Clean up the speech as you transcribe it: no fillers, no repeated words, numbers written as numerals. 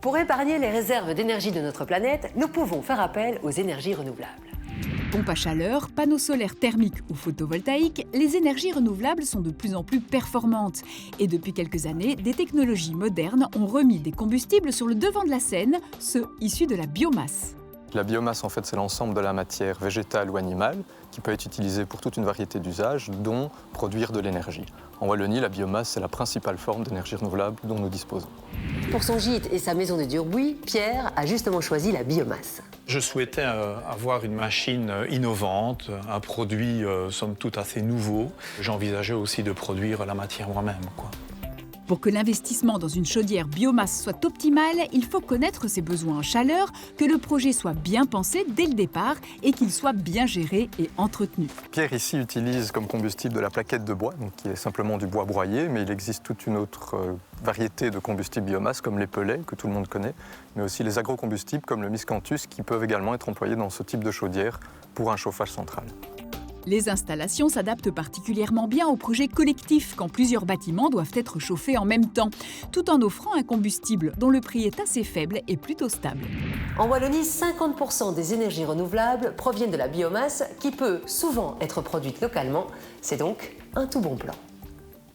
Pour épargner les réserves d'énergie de notre planète, nous pouvons faire appel aux énergies renouvelables. Pompe à chaleur, panneaux solaires thermiques ou photovoltaïques, les énergies renouvelables sont de plus en plus performantes. Et depuis quelques années, des technologies modernes ont remis des combustibles sur le devant de la scène, ceux issus de la biomasse. La biomasse, en fait, c'est l'ensemble de la matière végétale ou animale qui peut être utilisée pour toute une variété d'usages, dont produire de l'énergie. En Wallonie, la biomasse, c'est la principale forme d'énergie renouvelable dont nous disposons. Pour son gîte et sa maison de Durbuy, Pierre a justement choisi la biomasse. Je souhaitais avoir une machine innovante, un produit somme toute assez nouveau. J'envisageais aussi de produire la matière moi-même, quoi. Pour que l'investissement dans une chaudière biomasse soit optimal, il faut connaître ses besoins en chaleur, que le projet soit bien pensé dès le départ et qu'il soit bien géré et entretenu. Pierre ici utilise comme combustible de la plaquette de bois, donc qui est simplement du bois broyé, mais il existe toute une autre variété de combustibles biomasse comme les pellets que tout le monde connaît, mais aussi les agrocombustibles comme le miscanthus qui peuvent également être employés dans ce type de chaudière pour un chauffage central. Les installations s'adaptent particulièrement bien aux projets collectifs quand plusieurs bâtiments doivent être chauffés en même temps, tout en offrant un combustible dont le prix est assez faible et plutôt stable. En Wallonie, 50% des énergies renouvelables proviennent de la biomasse qui peut souvent être produite localement. C'est donc un tout bon plan.